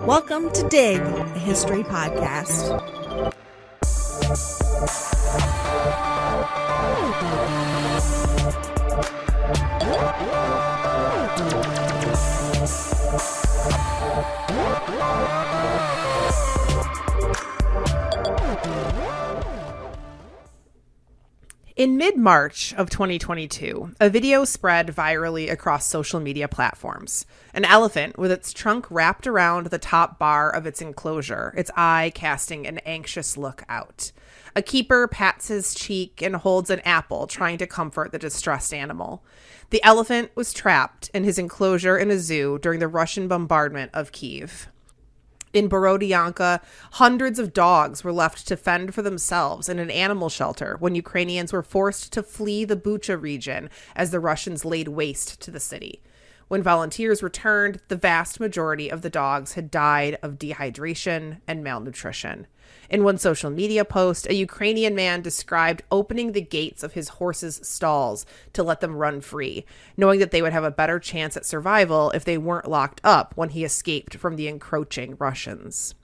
Welcome to Dig, a history podcast. In mid-March of 2022, a video spread virally across social media platforms. An elephant with its trunk wrapped around the top bar of its enclosure, its eye casting an anxious look out. A keeper pats his cheek and holds an apple, trying to comfort the distressed animal. The elephant was trapped in his enclosure in a zoo during the Russian bombardment of Kyiv. In Borodyanka, hundreds of dogs were left to fend for themselves in an animal shelter when Ukrainians were forced to flee the Bucha region as the Russians laid waste to the city. When volunteers returned, the vast majority of the dogs had died of dehydration and malnutrition. In one social media post, a Ukrainian man described opening the gates of his horses' stalls to let them run free, knowing that they would have a better chance at survival if they weren't locked up when he escaped from the encroaching Russians.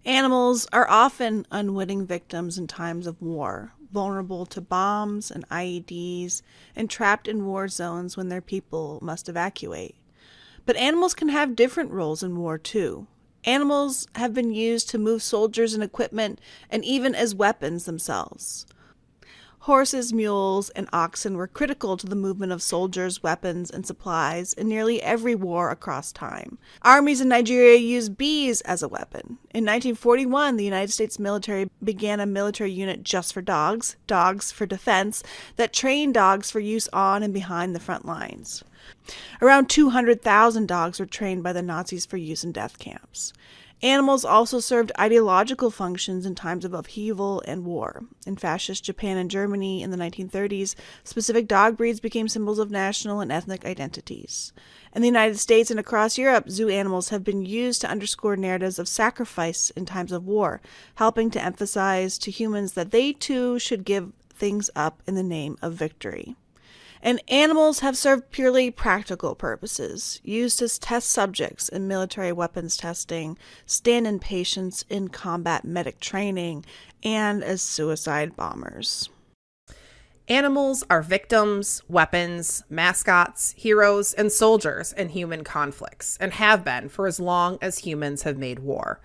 Animals are often unwitting victims in times of war, vulnerable to bombs and IEDs, and trapped in war zones when their people must evacuate. But animals can have different roles in war too. Animals have been used to move soldiers and equipment, and even as weapons themselves. Horses, mules, and oxen were critical to the movement of soldiers, weapons, and supplies in nearly every war across time. Armies in Nigeria used bees as a weapon. In 1941, the United States military began a military unit just for dogs for defense, that trained dogs for use on and behind the front lines. Around 200,000 dogs were trained by the Nazis for use in death camps. Animals also served ideological functions in times of upheaval and war. In fascist Japan and Germany in the 1930s, specific dog breeds became symbols of national and ethnic identities. In the United States and across Europe, zoo animals have been used to underscore narratives of sacrifice in times of war, helping to emphasize to humans that they too should give things up in the name of victory. And animals have served purely practical purposes, used as test subjects in military weapons testing, stand-in patients in combat medic training, and as suicide bombers. Animals are victims, weapons, mascots, heroes, and soldiers in human conflicts, and have been for as long as humans have made war.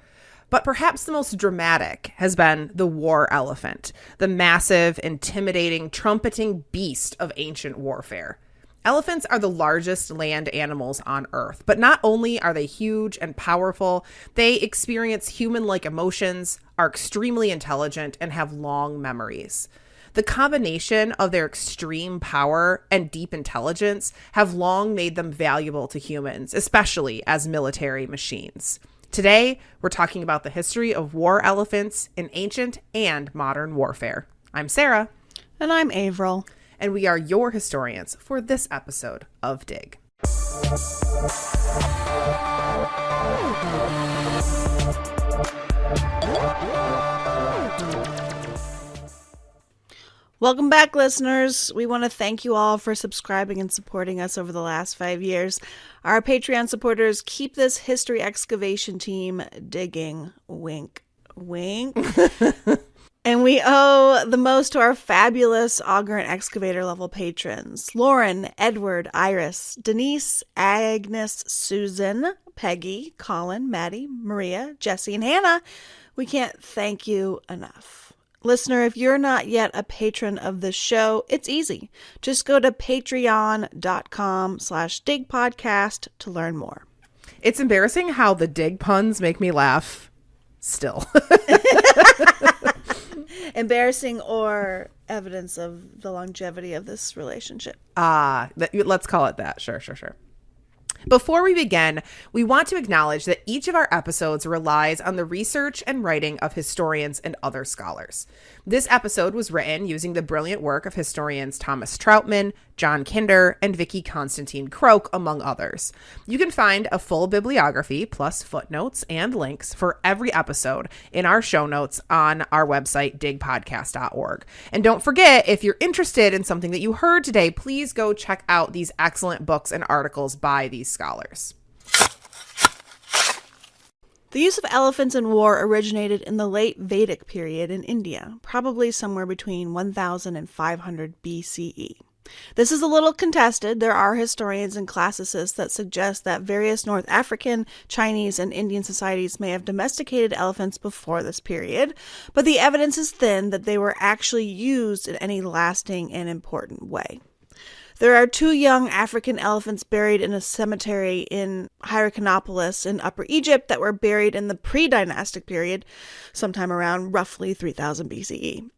But perhaps the most dramatic has been the war elephant, the massive, intimidating, trumpeting beast of ancient warfare. Elephants are the largest land animals on Earth, but not only are they huge and powerful, they experience human-like emotions, are extremely intelligent, and have long memories. The combination of their extreme power and deep intelligence have long made them valuable to humans, especially as military machines. Today, we're talking about the history of war elephants in ancient and modern warfare. I'm Sarah. And I'm Avril. And we are your historians for this episode of Dig. Welcome back, listeners. We want to thank you all for subscribing and supporting us over the last 5 years. Our Patreon supporters keep this history excavation team digging. Wink, wink. And we owe the most to our fabulous auger and excavator level patrons: Lauren, Edward, Iris, Denise, Agnes, Susan, Peggy, Colin, Maddie, Maria, Jesse, and Hannah. We can't thank you enough. Listener, if you're not yet a patron of this show, it's easy. Just go to patreon.com/digpodcast to learn more. It's embarrassing how the dig puns make me laugh still. Embarrassing or evidence of the longevity of this relationship? Let's call it that. Sure. Before we begin, we want to acknowledge that each of our episodes relies on the research and writing of historians and other scholars. This episode was written using the brilliant work of historians Thomas Troutman, John Kinder, and Vicky Constantine Croak, among others. You can find a full bibliography plus footnotes and links for every episode in our show notes on our website, digpodcast.org. And don't forget, if you're interested in something that you heard today, please go check out these excellent books and articles by these scholars. The use of elephants in war originated in the late Vedic period in India, probably somewhere between 1000 and 500 BCE. This is a little contested. There are historians and classicists that suggest that various North African, Chinese, and Indian societies may have domesticated elephants before this period, but the evidence is thin that they were actually used in any lasting and important way. There are 2 young African elephants buried in a cemetery in Hierarchanopolis in Upper Egypt that were buried in the pre-dynastic period, sometime around roughly 3000 BCE.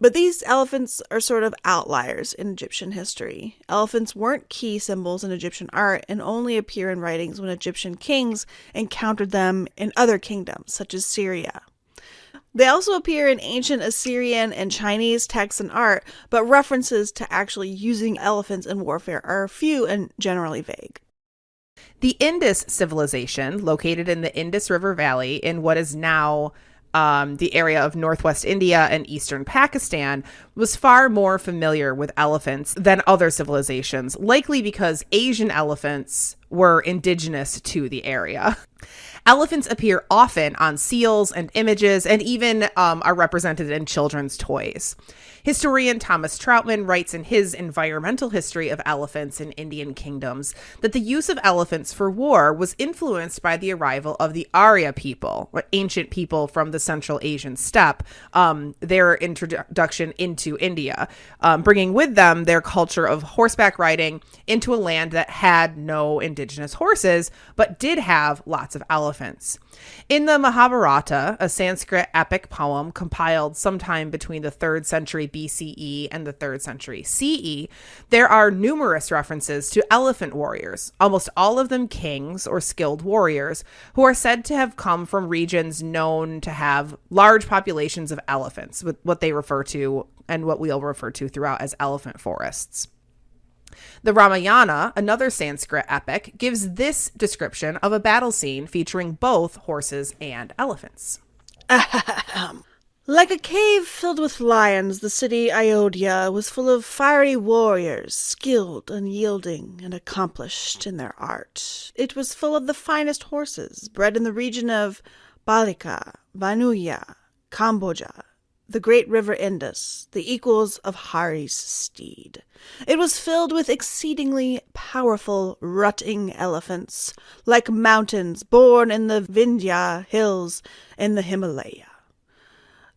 But these elephants are sort of outliers in Egyptian history. Elephants weren't key symbols in Egyptian art and only appear in writings when Egyptian kings encountered them in other kingdoms, such as Syria. They also appear in ancient Assyrian and Chinese texts and art, but references to actually using elephants in warfare are few and generally vague. The Indus Civilization, located in the Indus River Valley in what is now the area of northwest India and eastern Pakistan, was far more familiar with elephants than other civilizations, likely because Asian elephants were indigenous to the area. Elephants appear often on seals and images, and even are represented in children's toys. Historian Thomas Troutman writes in his Environmental History of Elephants in Indian Kingdoms that the use of elephants for war was influenced by the arrival of the Arya people, ancient people from the Central Asian steppe, their introduction into India, bringing with them their culture of horseback riding into a land that had no indigenous horses, but did have lots of elephants. In the Mahabharata, a Sanskrit epic poem compiled sometime between the 3rd century BCE and the 3rd century CE, there are numerous references to elephant warriors, almost all of them kings or skilled warriors, who are said to have come from regions known to have large populations of elephants, with what they refer to and what we'll refer to throughout as elephant forests. The Ramayana, another Sanskrit epic, gives this description of a battle scene featuring both horses and elephants. Like a cave filled with lions, the city Ayodhya was full of fiery warriors, skilled, unyielding, and accomplished in their art. It was full of the finest horses, bred in the region of Balika, Vanuya, Cambodia, the great river Indus, the equals of Hari's steed. It was filled with exceedingly powerful, rutting elephants, like mountains born in the Vindhya hills in the Himalaya.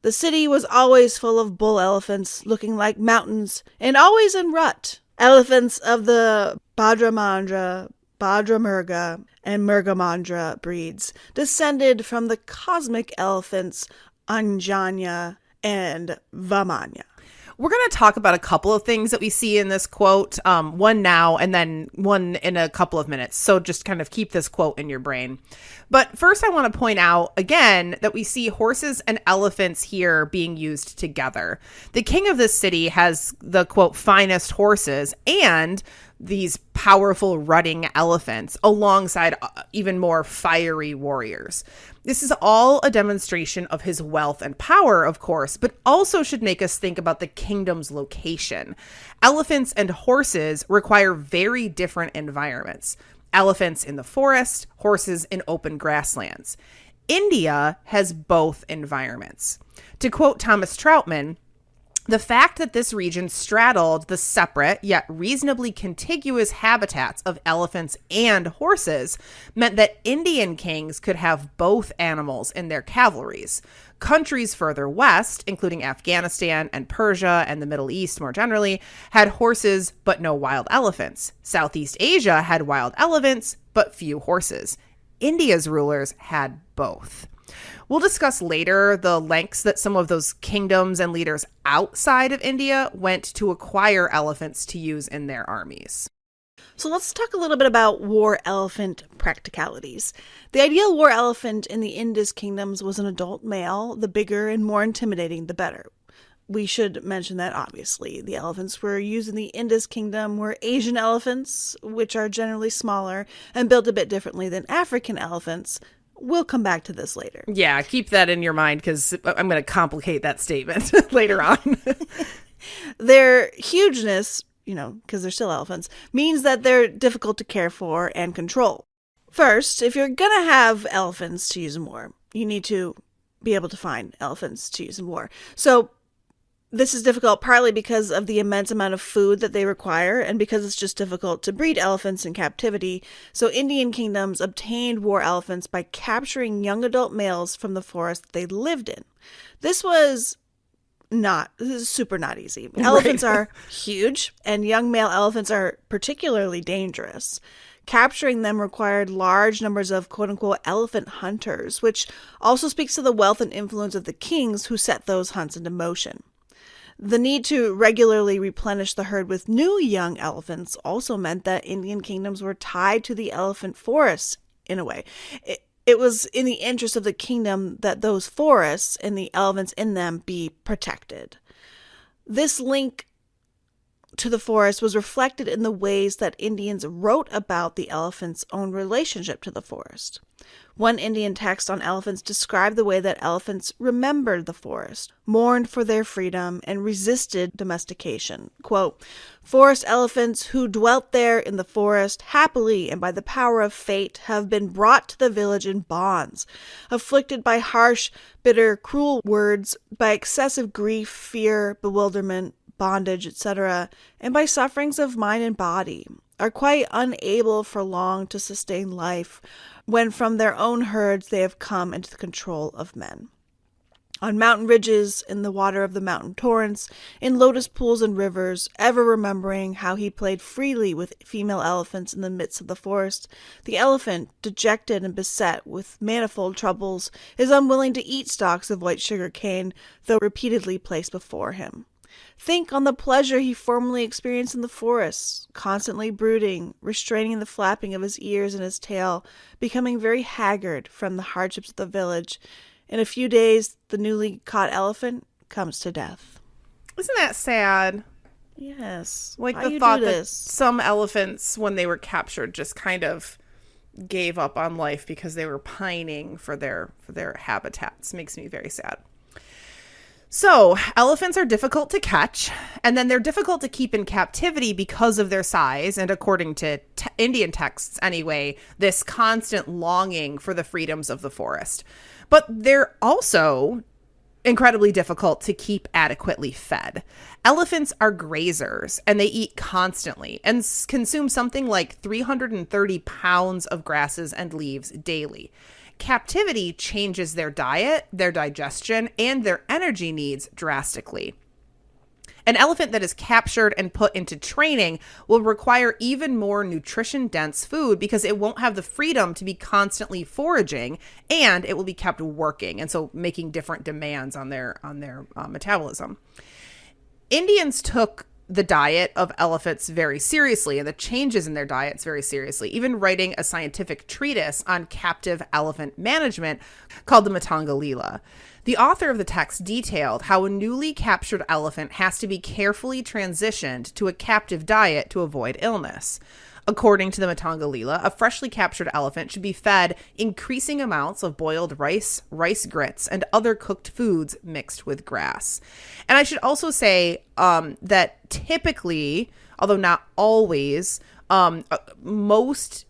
The city was always full of bull elephants, looking like mountains, and always in rut. Elephants of the Bhadramandra, Bhadramurga, and Murgamandra breeds descended from the cosmic elephants Anjanya and Vamanya. We're going to talk about a couple of things that we see in this quote, one now and then one in a couple of minutes. So just kind of keep this quote in your brain. But first, I want to point out again that we see horses and elephants here being used together. The king of this city has the, quote, finest horses and these powerful rutting elephants alongside even more fiery warriors. This is all a demonstration of his wealth and power, of course, but also should make us think about the kingdom's location. Elephants and horses require very different environments. Elephants in the forest, horses in open grasslands. India has both environments. To quote Thomas Troutman, the fact that this region straddled the separate yet reasonably contiguous habitats of elephants and horses meant that Indian kings could have both animals in their cavalries. Countries further west, including Afghanistan and Persia and the Middle East more generally, had horses but no wild elephants. Southeast Asia had wild elephants but few horses. India's rulers had both. We'll discuss later the lengths that some of those kingdoms and leaders outside of India went to acquire elephants to use in their armies. So let's talk a little bit about war elephant practicalities. The ideal war elephant in the Indus kingdoms was an adult male. The bigger and more intimidating, the better. We should mention that, obviously, the elephants were used in the Indus kingdom were Asian elephants, which are generally smaller and built a bit differently than African elephants. We'll come back to this later. Yeah, keep that in your mind because I'm going to complicate that statement later on. Their hugeness, because they're still elephants, means that they're difficult to care for and control. First, if you're going to have elephants to use in war, you need to be able to find elephants to use in war. So this is difficult partly because of the immense amount of food that they require and because it's just difficult to breed elephants in captivity. So Indian kingdoms obtained war elephants by capturing young adult males from the forest they lived in. This is super not easy. Elephants are huge, and young male elephants are particularly dangerous. Capturing them required large numbers of quote-unquote elephant hunters, which also speaks to the wealth and influence of the kings who set those hunts into motion. The need to regularly replenish the herd with new young elephants also meant that Indian kingdoms were tied to the elephant forests in a way. It was in the interest of the kingdom that those forests and the elephants in them be protected. This link to the forest was reflected in the ways that Indians wrote about the elephant's own relationship to the forest. One Indian text on elephants described the way that elephants remembered the forest, mourned for their freedom, and resisted domestication. Quote, "Forest elephants who dwelt there in the forest happily and by the power of fate have been brought to the village in bonds, afflicted by harsh, bitter, cruel words, by excessive grief, fear, bewilderment, bondage, etc., and by sufferings of mind and body, are quite unable for long to sustain life, when from their own herds they have come into the control of men. On mountain ridges, in the water of the mountain torrents, in lotus pools and rivers, ever remembering how he played freely with female elephants in the midst of the forest, the elephant, dejected and beset with manifold troubles, is unwilling to eat stalks of white sugar cane, though repeatedly placed before him. Think on the pleasure he formerly experienced in the forests, constantly brooding, restraining the flapping of his ears and his tail, becoming very haggard from the hardships of the village. In a few days, the newly caught elephant comes to death." Isn't that sad? Yes. Like Why the you thought do that this? some elephants, when they were captured, just kind of gave up on life because they were pining for their habitats. Makes me very sad. So, elephants are difficult to catch, and then they're difficult to keep in captivity because of their size, and according to Indian texts anyway, this constant longing for the freedoms of the forest. But they're also incredibly difficult to keep adequately fed. Elephants are grazers, and they eat constantly and consume something like 330 pounds of grasses and leaves daily. Captivity changes their diet, their digestion, and their energy needs drastically. An elephant that is captured and put into training will require even more nutrition-dense food because it won't have the freedom to be constantly foraging, and it will be kept working, and so making different demands on their metabolism. Indians took the diet of elephants very seriously and the changes in their diets very seriously, even writing a scientific treatise on captive elephant management called the Matanga Lila. The author of the text detailed how a newly captured elephant has to be carefully transitioned to a captive diet to avoid illness. According to the Matanga Lila, a freshly captured elephant should be fed increasing amounts of boiled rice, rice grits, and other cooked foods mixed with grass. And I should also say that typically, although not always, most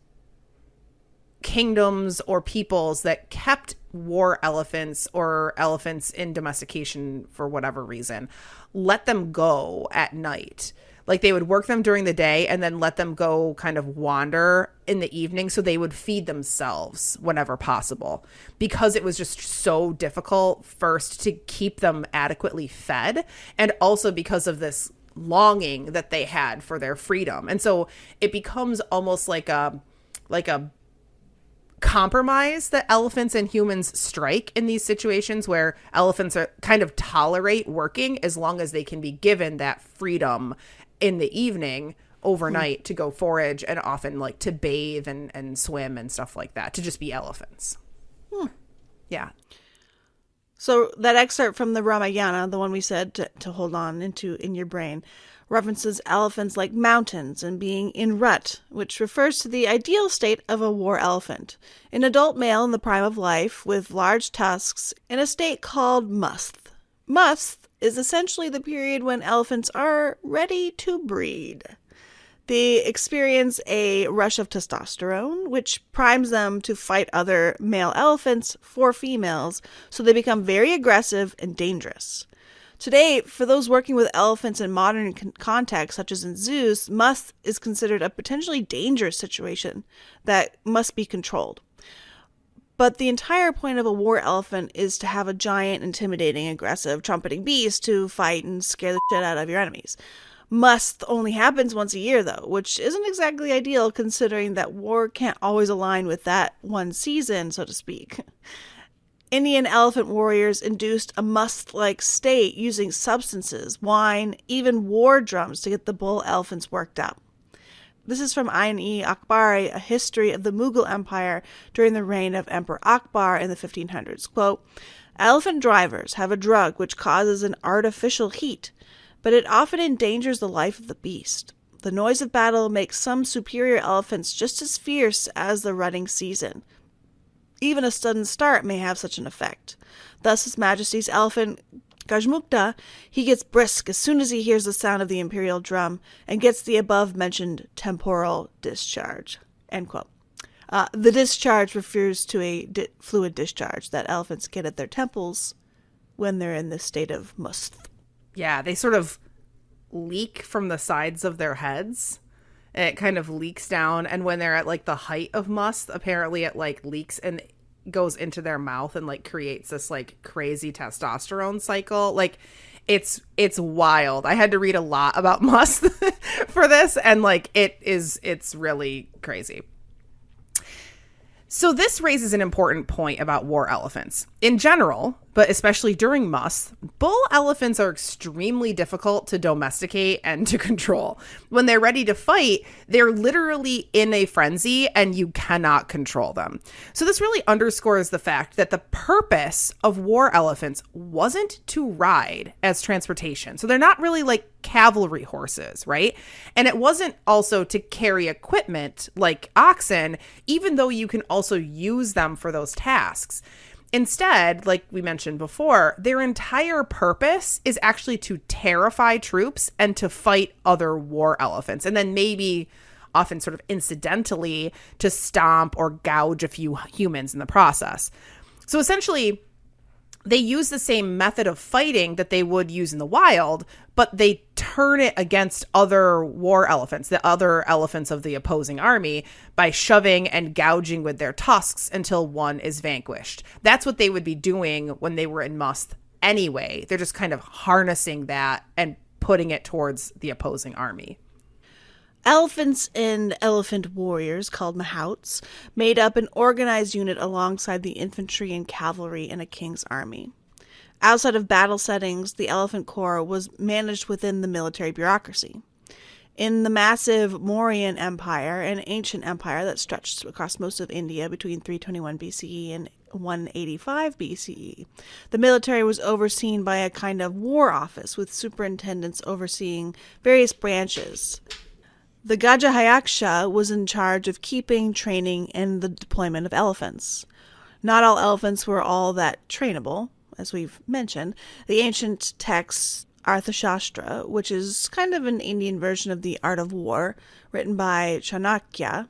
kingdoms or peoples that kept war elephants or elephants in domestication for whatever reason let them go at night. Like they would work them during the day and then let them go kind of wander in the evening so they would feed themselves whenever possible, because it was just so difficult first to keep them adequately fed, and also because of this longing that they had for their freedom. And so it becomes almost like a compromise that elephants and humans strike in these situations where elephants are kind of tolerate working as long as they can be given that freedom in the evening overnight to go forage, and often like to bathe and swim and stuff like that, to just be elephants. Yeah. So that excerpt from the Ramayana, the one we said to hold on in your brain, references elephants like mountains and being in rut, which refers to the ideal state of a war elephant, an adult male in the prime of life with large tusks in a state called musth. Musth is essentially the period when elephants are ready to breed. They experience a rush of testosterone, which primes them to fight other male elephants for females, so they become very aggressive and dangerous. Today, for those working with elephants in modern contexts, such as in zoos, must is considered a potentially dangerous situation that must be controlled. But the entire point of a war elephant is to have a giant, intimidating, aggressive, trumpeting beast to fight and scare the shit out of your enemies. Must only happens once a year, though, which isn't exactly ideal considering that war can't always align with that one season, so to speak. Indian elephant warriors induced a must-like state using substances, wine, even war drums to get the bull elephants worked up. This is from Ain-e Akbari, A History of the Mughal Empire during the reign of Emperor Akbar in the 1500s. Quote, elephant drivers have a drug which causes an artificial heat, but it often endangers the life of the beast. The noise of battle makes some superior elephants just as fierce as the rutting season. Even a sudden start may have such an effect. Thus, His Majesty's elephant Gajmukta, he gets brisk as soon as he hears the sound of the imperial drum and gets the above-mentioned temporal discharge. End quote. The discharge refers to a fluid discharge that elephants get at their temples when they're in this state of must. Yeah, they sort of leak from the sides of their heads. And it kind of leaks down. And when they're at like the height of must, apparently it like leaks and goes into their mouth and like creates this like crazy testosterone cycle. Like it's wild. I had to read a lot about must for this. And like it's really crazy. So this raises an important point about war elephants. In general, but especially during must, bull elephants are extremely difficult to domesticate and to control. When they're ready to fight, they're literally in a frenzy and you cannot control them. So this really underscores the fact that the purpose of war elephants wasn't to ride as transportation. So they're not really like cavalry horses, right? And it wasn't also to carry equipment like oxen, even though you can also use them for those tasks. Instead, like we mentioned before, their entire purpose is actually to terrify troops and to fight other war elephants. And then maybe, often sort of incidentally, to stomp or gouge a few humans in the process. So essentially, they use the same method of fighting that they would use in the wild, but they turn it against other war elephants, the other elephants of the opposing army, by shoving and gouging with their tusks until one is vanquished. That's what they would be doing when they were in must anyway. They're just kind of harnessing that and putting it towards the opposing army. Elephants and elephant warriors, called mahouts, made up an organized unit alongside the infantry and cavalry in a king's army. Outside of battle settings, the Elephant Corps was managed within the military bureaucracy. In the massive Mauryan Empire, an ancient empire that stretched across most of India between 321 BCE and 185 BCE, the military was overseen by a kind of war office with superintendents overseeing various branches. The Gajahayaksha was in charge of keeping, training, and the deployment of elephants. Not all elephants were all that trainable, as we've mentioned. The ancient text Arthashastra, which is kind of an Indian version of the Art of War, written by Chanakya,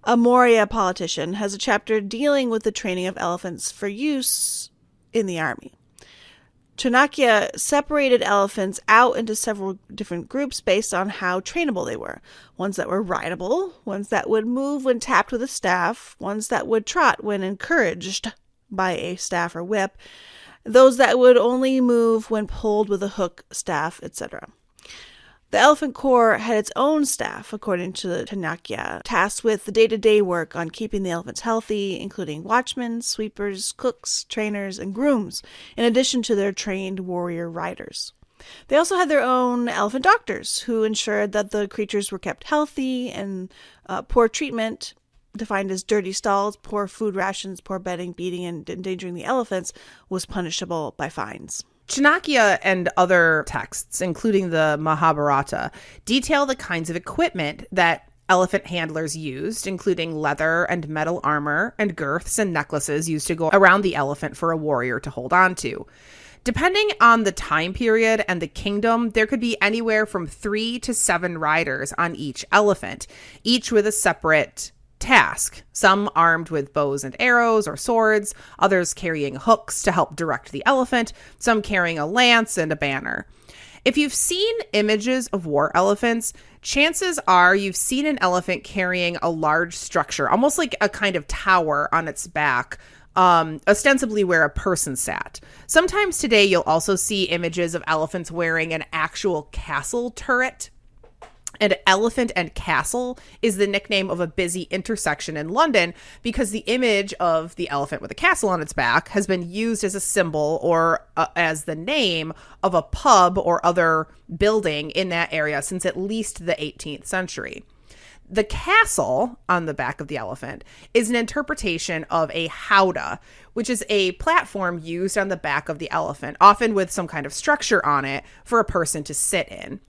a Maurya politician, has a chapter dealing with the training of elephants for use in the army. Chanakya separated elephants out into several different groups based on how trainable they were. Ones that were rideable, ones that would move when tapped with a staff, ones that would trot when encouraged by a staff or whip, those that would only move when pulled with a hook, staff, etc. The Elephant Corps had its own staff, according to the Chanakya, tasked with the day-to-day work on keeping the elephants healthy, including watchmen, sweepers, cooks, trainers, and grooms, in addition to their trained warrior riders. They also had their own elephant doctors, who ensured that the creatures were kept healthy, and poor treatment, defined as dirty stalls, poor food rations, poor bedding, beating, and endangering the elephants, was punishable by fines. Chanakya and other texts, including the Mahabharata, detail the kinds of equipment that elephant handlers used, including leather and metal armor and girths and necklaces used to go around the elephant for a warrior to hold on to. Depending on the time period and the kingdom, there could be anywhere from 3 to 7 riders on each elephant, each with a separate task, some armed with bows and arrows or swords, others carrying hooks to help direct the elephant, some carrying a lance and a banner. If you've seen images of war elephants, chances are you've seen an elephant carrying a large structure, almost like a kind of tower on its back, ostensibly where a person sat. Sometimes today you'll also see images of elephants wearing an actual castle turret. And Elephant and Castle is the nickname of a busy intersection in London because the image of the elephant with a castle on its back has been used as a symbol or as the name of a pub or other building in that area since at least the 18th century. The castle on the back of the elephant is an interpretation of a howdah, which is a platform used on the back of the elephant, often with some kind of structure on it for a person to sit in.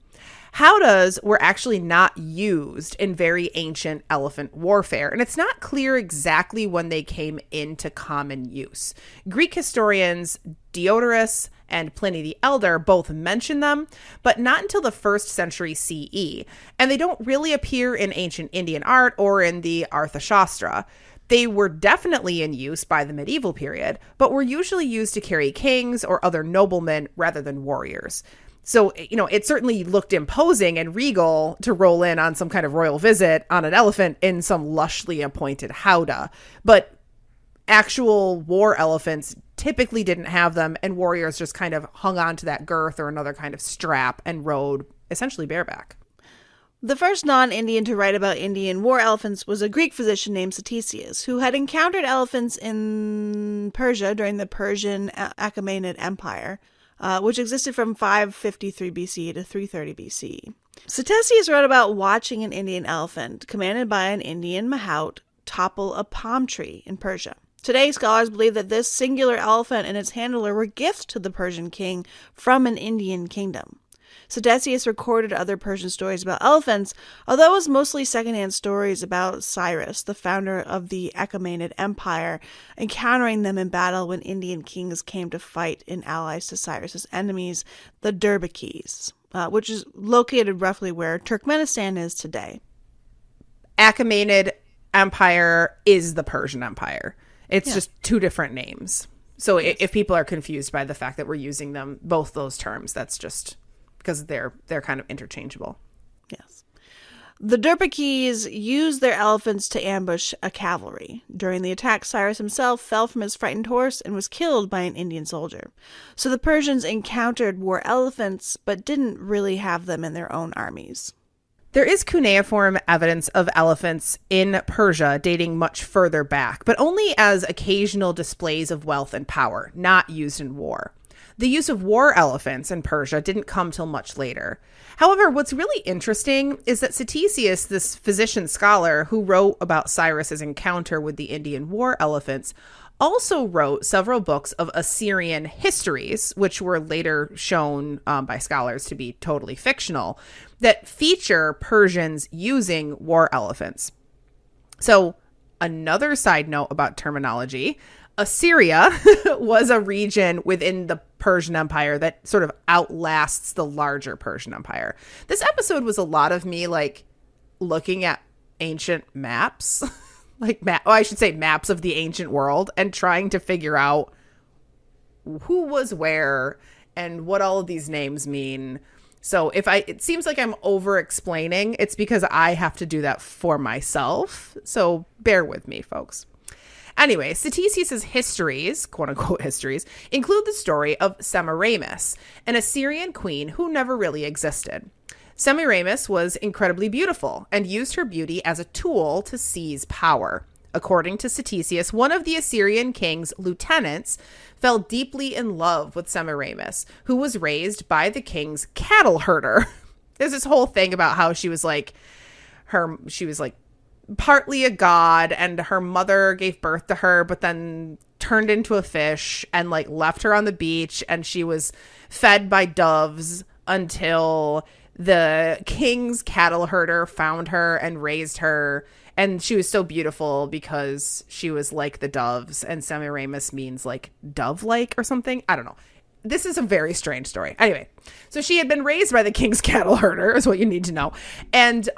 Howdahs were actually not used in very ancient elephant warfare, and it's not clear exactly when they came into common use. Greek historians Diodorus and Pliny the Elder both mention them, but not until the 1st century CE, and they don't really appear in ancient Indian art or in the Arthashastra. They were definitely in use by the medieval period, but were usually used to carry kings or other noblemen rather than warriors. So, it certainly looked imposing and regal to roll in on some kind of royal visit on an elephant in some lushly appointed howdah. But actual war elephants typically didn't have them, and warriors just kind of hung on to that girth or another kind of strap and rode essentially bareback. The first non-Indian to write about Indian war elephants was a Greek physician named Ctesias, who had encountered elephants in Persia during the Persian Achaemenid Empire, which existed from 553 BC to 330 BC. Ctesias wrote about watching an Indian elephant, commanded by an Indian mahout, topple a palm tree in Persia. Today, scholars believe that this singular elephant and its handler were gifts to the Persian king from an Indian kingdom. Ctesias recorded other Persian stories about elephants, although it was mostly secondhand stories about Cyrus, the founder of the Achaemenid Empire, encountering them in battle when Indian kings came to fight in allies to Cyrus's enemies, the Derbakis, which is located roughly where Turkmenistan is today. Achaemenid Empire is the Persian Empire. It's just two different names. So if people are confused by the fact that we're using them, both those terms, that's just because they're kind of interchangeable. Yes. The Derbakis used their elephants to ambush a cavalry. During the attack, Cyrus himself fell from his frightened horse and was killed by an Indian soldier. So the Persians encountered war elephants, but didn't really have them in their own armies. There is cuneiform evidence of elephants in Persia dating much further back, but only as occasional displays of wealth and power, not used in war. The use of war elephants in Persia didn't come till much later. However, what's really interesting is that Ctesias, this physician scholar who wrote about Cyrus's encounter with the Indian war elephants, also wrote several books of Assyrian histories, which were later shown by scholars to be totally fictional, that feature Persians using war elephants. So, another side note about terminology, Assyria was a region within the Persian Empire that sort of outlasts the larger Persian Empire. This episode was a lot of me looking at ancient maps, I should say maps of the ancient world, and trying to figure out who was where and what all of these names mean. So it seems like I'm over explaining, it's because I have to do that for myself. So bear with me, folks. Anyway, Ctesias' histories, quote-unquote histories, include the story of Semiramis, an Assyrian queen who never really existed. Semiramis was incredibly beautiful and used her beauty as a tool to seize power. According to Ctesias, one of the Assyrian king's lieutenants fell deeply in love with Semiramis, who was raised by the king's cattle herder. There's this whole thing about how she was partly a god, and her mother gave birth to her, but then turned into a fish and left her on the beach, and she was fed by doves until The king's cattle herder found her and raised her, and she was so beautiful because she was like the doves, and Semiramis means like dove-like or something. I don't know. This is a very strange story. Anyway, so she had been raised by the king's cattle herder, is what you need to know. And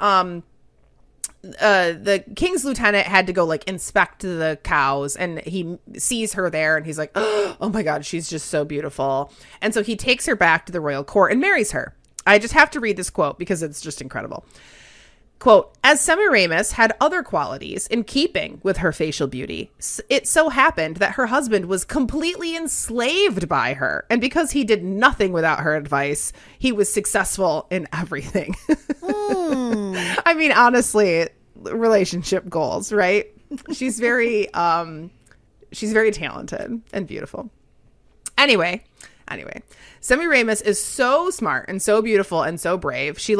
the king's lieutenant had to go like inspect the cows, and he sees her there and he's like, oh my God, she's just so beautiful. And so he takes her back to the royal court and marries her. I just have to read this quote because it's just incredible. Quote, as Semiramis had other qualities in keeping with her facial beauty, it so happened that her husband was completely enslaved by her. And because he did nothing without her advice, he was successful in everything. I mean, honestly, relationship goals, right? She's very talented and beautiful. Anyway, Semiramis is so smart and so beautiful and so brave. She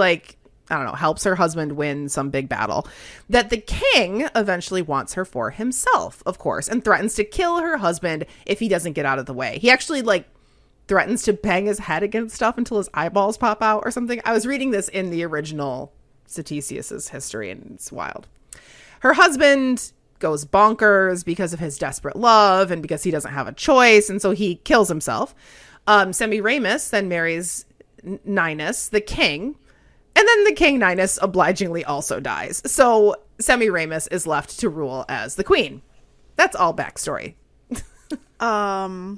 helps her husband win some big battle, that the king eventually wants her for himself, of course, and threatens to kill her husband if he doesn't get out of the way. He actually threatens to bang his head against stuff until his eyeballs pop out or something. I was reading this in the original Ctesias's history, and it's wild. Her husband goes bonkers because of his desperate love and because he doesn't have a choice, and so he kills himself. Semiramis then marries Ninus, the king, and then the king Ninus obligingly also dies. So Semiramis is left to rule as the queen. That's all backstory. I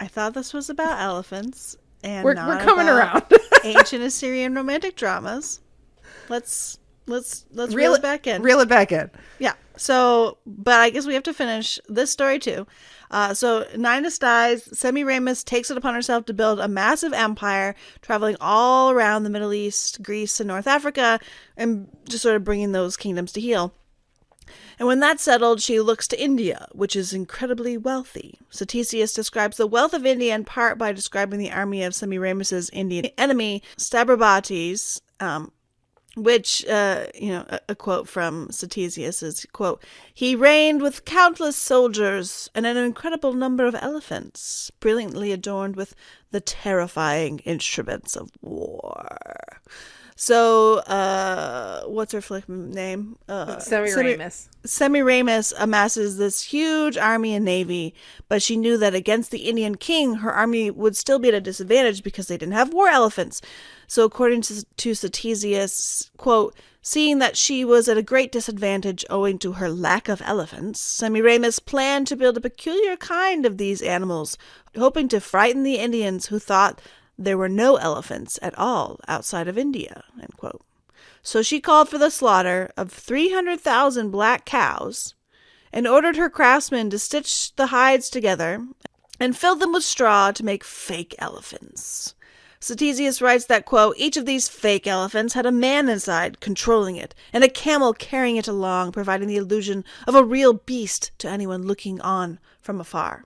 thought this was about elephants, and we're coming around. Ancient Assyrian romantic dramas. Let's reel it back in. Reel it back in. Yeah. So, but I guess we have to finish this story too. So Ninus dies. Semiramis takes it upon herself to build a massive empire, traveling all around the Middle East, Greece, and North Africa, and just sort of bringing those kingdoms to heel. And when that's settled, she looks to India, which is incredibly wealthy. Ctesias describes the wealth of India in part by describing the army of Semiramis's Indian enemy, Stabrabates, which, a quote from Ctesias is, quote, he reigned with countless soldiers and an incredible number of elephants, brilliantly adorned with the terrifying instruments of war. So, what's her flick name? Semiramis. Semiramis amasses this huge army and navy, but she knew that against the Indian king, her army would still be at a disadvantage because they didn't have war elephants. So according to Ctesias, quote, seeing that she was at a great disadvantage owing to her lack of elephants, Semiramis planned to build a peculiar kind of these animals, hoping to frighten the Indians who thought there were no elephants at all outside of India, end quote. So she called for the slaughter of 300,000 black cows and ordered her craftsmen to stitch the hides together and fill them with straw to make fake elephants. Ctesias writes that, quote, each of these fake elephants had a man inside controlling it and a camel carrying it along, providing the illusion of a real beast to anyone looking on from afar.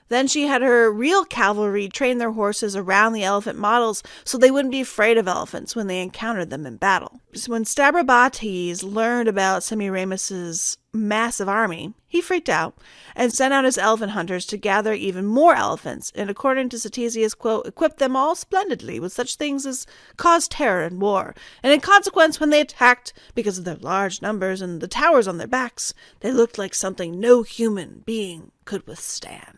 Then she had her real cavalry train their horses around the elephant models so they wouldn't be afraid of elephants when they encountered them in battle. So when Stabrabates learned about Semiramis's massive army, he freaked out and sent out his elephant hunters to gather even more elephants, and according to Ctesias, quote, equipped them all splendidly with such things as caused terror and war. And in consequence, when they attacked, because of their large numbers and the towers on their backs, they looked like something no human being could withstand.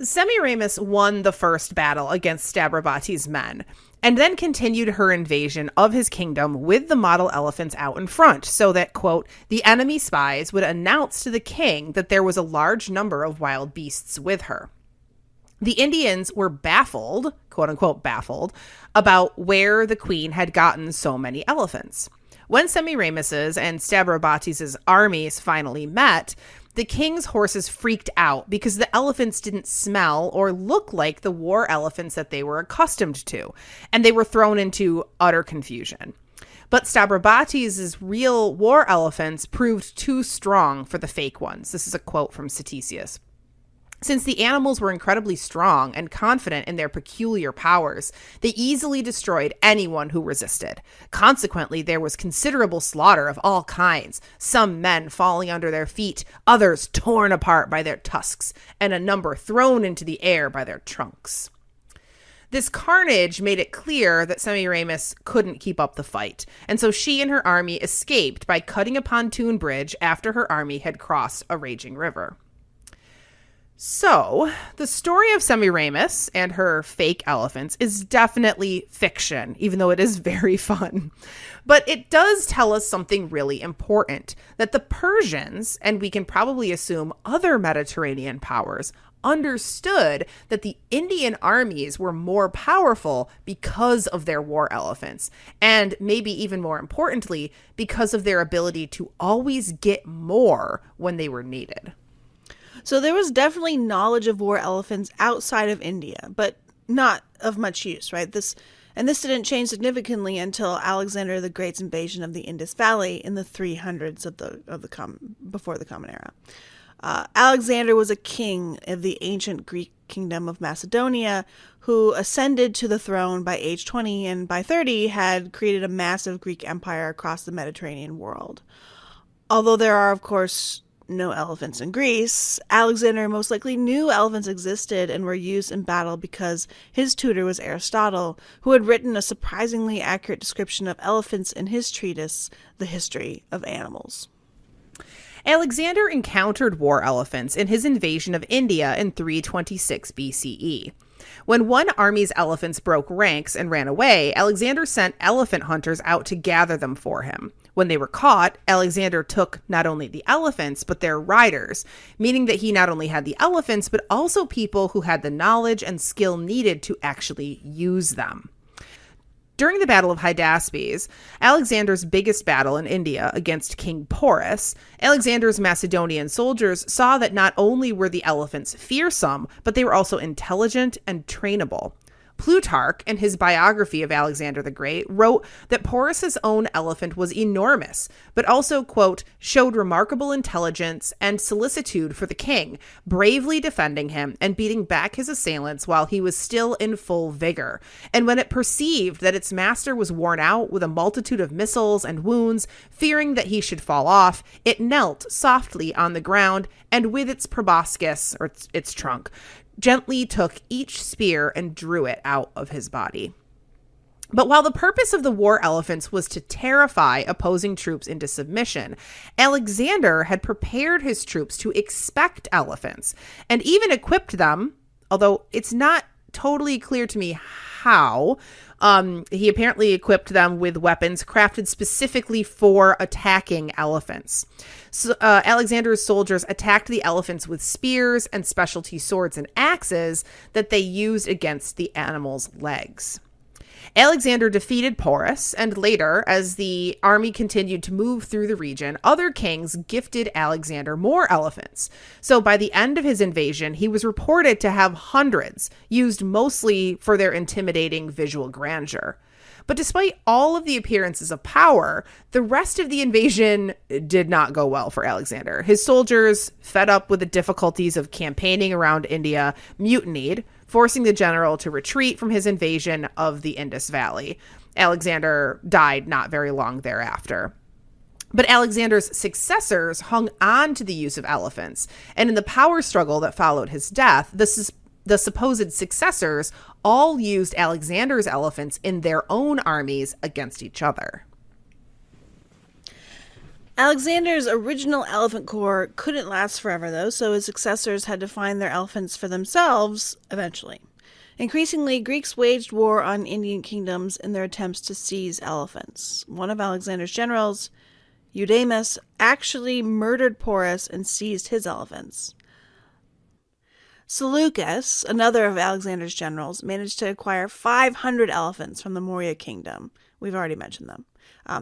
Semiramis won the first battle against Stabrabates' men, and then continued her invasion of his kingdom with the model elephants out in front, so that, quote, the enemy spies would announce to the king that there was a large number of wild beasts with her. The Indians were baffled, quote unquote baffled, about where the queen had gotten so many elephants. When Semiramis's and Stabrabates' armies finally met, the king's horses freaked out because the elephants didn't smell or look like the war elephants that they were accustomed to, and they were thrown into utter confusion. But Stabrabates' real war elephants proved too strong for the fake ones. This is a quote from Ctesias. Since the animals were incredibly strong and confident in their peculiar powers, they easily destroyed anyone who resisted. Consequently, there was considerable slaughter of all kinds, some men falling under their feet, others torn apart by their tusks, and a number thrown into the air by their trunks. This carnage made it clear that Semiramis couldn't keep up the fight, and so she and her army escaped by cutting a pontoon bridge after her army had crossed a raging river. So, the story of Semiramis and her fake elephants is definitely fiction, even though it is very fun. But it does tell us something really important, that the Persians, and we can probably assume other Mediterranean powers, understood that the Indian armies were more powerful because of their war elephants, and maybe even more importantly, because of their ability to always get more when they were needed. So there was definitely knowledge of war elephants outside of India, but not of much use, right? This didn't change significantly until Alexander the Great's invasion of the Indus Valley in the 300s before the Common Era. Alexander was a king of the ancient Greek kingdom of Macedonia who ascended to the throne by age 20 and by 30 had created a massive Greek empire across the Mediterranean world. Although there are, of course, no elephants in Greece, Alexander most likely knew elephants existed and were used in battle because his tutor was Aristotle, who had written a surprisingly accurate description of elephants in his treatise, The History of Animals. Alexander encountered war elephants in his invasion of India in 326 BCE. When one army's elephants broke ranks and ran away, Alexander sent elephant hunters out to gather them for him. When they were caught, Alexander took not only the elephants, but their riders, meaning that he not only had the elephants, but also people who had the knowledge and skill needed to actually use them. During the Battle of Hydaspes, Alexander's biggest battle in India against King Porus, Alexander's Macedonian soldiers saw that not only were the elephants fearsome, but they were also intelligent and trainable. Plutarch, in his biography of Alexander the Great, wrote that Porus's own elephant was enormous, but also, quote, showed remarkable intelligence and solicitude for the king, bravely defending him and beating back his assailants while he was still in full vigor. And when it perceived that its master was worn out with a multitude of missiles and wounds, fearing that he should fall off, it knelt softly on the ground and with its proboscis, or its trunk, gently took each spear and drew it out of his body. But while the purpose of the war elephants was to terrify opposing troops into submission, Alexander had prepared his troops to expect elephants and even equipped them, although it's not totally clear to me how. He apparently equipped them with weapons crafted specifically for attacking elephants. So, Alexander's soldiers attacked the elephants with spears and specialty swords and axes that they used against the animals' legs. Alexander defeated Porus, and later, as the army continued to move through the region, other kings gifted Alexander more elephants. So by the end of his invasion, he was reported to have hundreds, used mostly for their intimidating visual grandeur. But despite all of the appearances of power, the rest of the invasion did not go well for Alexander. His soldiers, fed up with the difficulties of campaigning around India, mutinied, forcing the general to retreat from his invasion of the Indus Valley. Alexander died not very long thereafter. But Alexander's successors hung on to the use of elephants, and in the power struggle that followed his death, the supposed successors all used Alexander's elephants in their own armies against each other. Alexander's original elephant corps couldn't last forever, though, so his successors had to find their elephants for themselves eventually. Increasingly, Greeks waged war on Indian kingdoms in their attempts to seize elephants. One of Alexander's generals, Eudemus, actually murdered Porus and seized his elephants. Seleucus, another of Alexander's generals, managed to acquire 500 elephants from the Maurya kingdom. We've already mentioned them.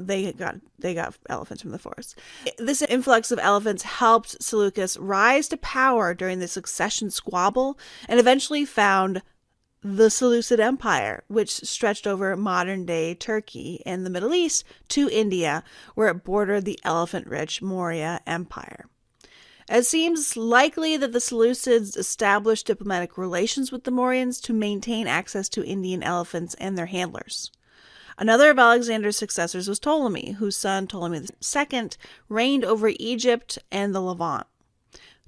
They got elephants from the forest. This influx of elephants helped Seleucus rise to power during the succession squabble and eventually found the Seleucid Empire, which stretched over modern-day Turkey and the Middle East to India, where it bordered the elephant-rich Maurya Empire. It seems likely that the Seleucids established diplomatic relations with the Mauryans to maintain access to Indian elephants and their handlers. Another of Alexander's successors was Ptolemy, whose son Ptolemy II reigned over Egypt and the Levant.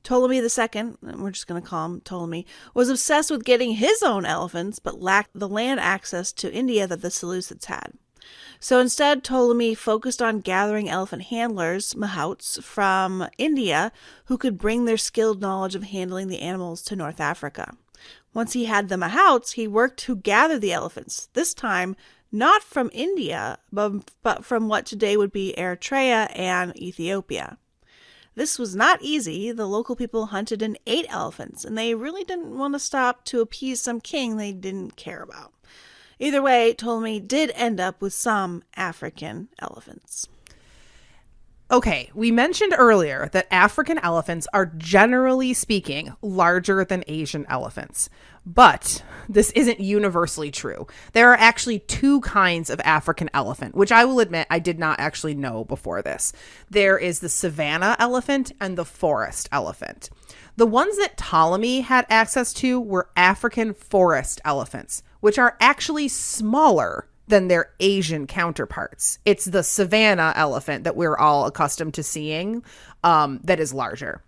Ptolemy II, and we're just going to call him Ptolemy, was obsessed with getting his own elephants, but lacked the land access to India that the Seleucids had. So instead, Ptolemy focused on gathering elephant handlers, mahouts, from India who could bring their skilled knowledge of handling the animals to North Africa. Once he had the mahouts, he worked to gather the elephants, this time not from India, but from what today would be Eritrea and Ethiopia. This was not easy. The local people hunted and ate elephants, and they really didn't want to stop to appease some king they didn't care about. Either way, Ptolemy did end up with some African elephants. Okay, we mentioned earlier that African elephants are generally speaking larger than Asian elephants. But this isn't universally true. There are actually two kinds of African elephant, which I will admit I did not actually know before this. There is the savanna elephant and the forest elephant. The ones that Ptolemy had access to were African forest elephants, which are actually smaller than their Asian counterparts. It's the savanna elephant that we're all accustomed to seeing that is larger.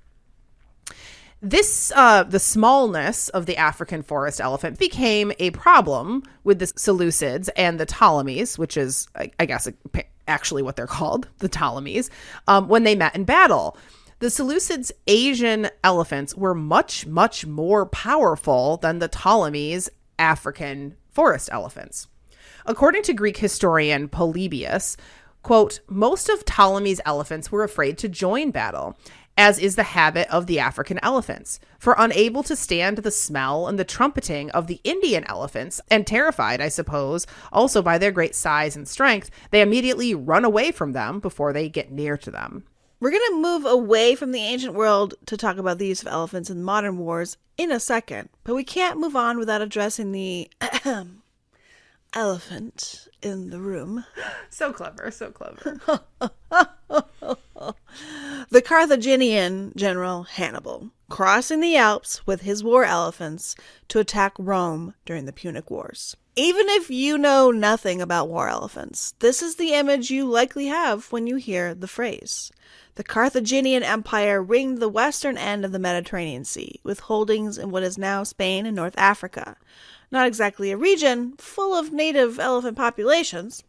The smallness of the African forest elephant became a problem with the Seleucids and the Ptolemies, which is, I guess, actually what they're called, the Ptolemies, when they met in battle. The Seleucids' Asian elephants were much, much more powerful than the Ptolemies' African forest elephants. According to Greek historian Polybius, quote, most of Ptolemy's elephants were afraid to join battle, as is the habit of the African elephants, for unable to stand the smell and the trumpeting of the Indian elephants, and terrified, I suppose, also by their great size and strength, they immediately run away from them before they get near to them. We're going to move away from the ancient world to talk about the use of elephants in modern wars in a second, but we can't move on without addressing the elephant in the room. So clever, so clever. The Carthaginian general Hannibal, crossing the Alps with his war elephants to attack Rome during the Punic Wars. Even if you know nothing about war elephants, this is the image you likely have when you hear the phrase. The Carthaginian Empire ringed the western end of the Mediterranean Sea, with holdings in what is now Spain and North Africa. Not exactly a region full of native elephant populations,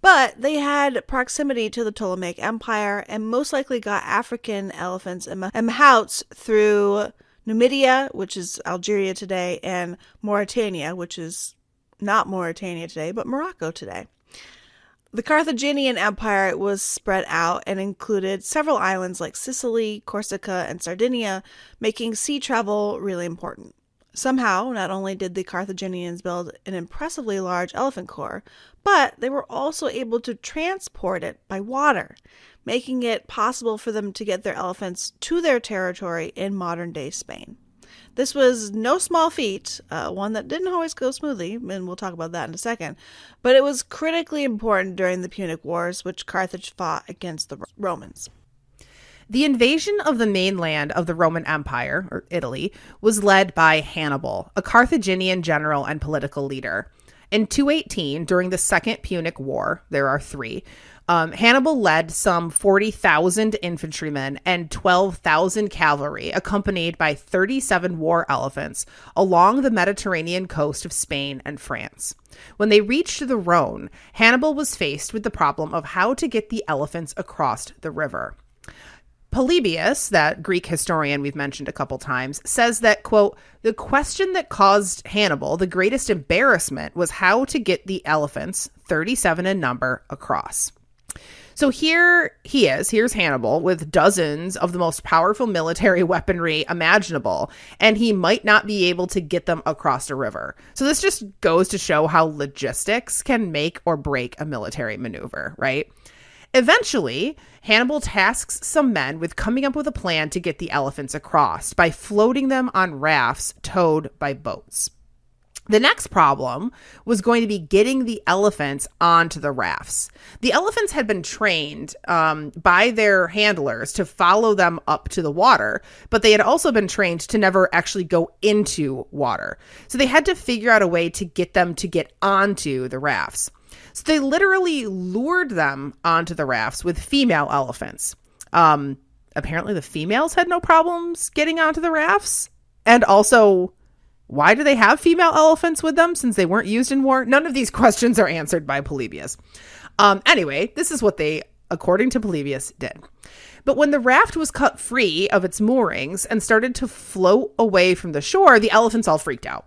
but they had proximity to the Ptolemaic Empire and most likely got African elephants and mahouts through Numidia, which is Algeria today, and Mauritania, which is not Mauritania today, but Morocco today. The Carthaginian Empire was spread out and included several islands like Sicily, Corsica, and Sardinia, making sea travel really important. Somehow, not only did the Carthaginians build an impressively large elephant corps, but they were also able to transport it by water, making it possible for them to get their elephants to their territory in modern-day Spain. This was no small feat, one that didn't always go smoothly, and we'll talk about that in a second, but it was critically important during the Punic Wars, which Carthage fought against the Romans. The invasion of the mainland of the Roman Empire, or Italy, was led by Hannibal, a Carthaginian general and political leader. In 218, during the Second Punic War, there are three, Hannibal led some 40,000 infantrymen and 12,000 cavalry, accompanied by 37 war elephants, along the Mediterranean coast of Spain and France. When they reached the Rhone, Hannibal was faced with the problem of how to get the elephants across the river. Polybius, that Greek historian we've mentioned a couple times, says that, quote, the question that caused Hannibal the greatest embarrassment was how to get the elephants, 37 in number, across. So here he is, here's Hannibal with dozens of the most powerful military weaponry imaginable, and he might not be able to get them across a river. So this just goes to show how logistics can make or break a military maneuver, right? Eventually, Hannibal tasks some men with coming up with a plan to get the elephants across by floating them on rafts towed by boats. The next problem was going to be getting the elephants onto the rafts. The elephants had been trained by their handlers to follow them up to the water, but they had also been trained to never actually go into water. So they had to figure out a way to get them to get onto the rafts. So they literally lured them onto the rafts with female elephants. apparently the females had no problems getting onto the rafts. And also, why do they have female elephants with them since they weren't used in war? None of these questions are answered by Polybius. Anyway, this is what they, according to Polybius, did. But when the raft was cut free of its moorings and started to float away from the shore, the elephants all freaked out.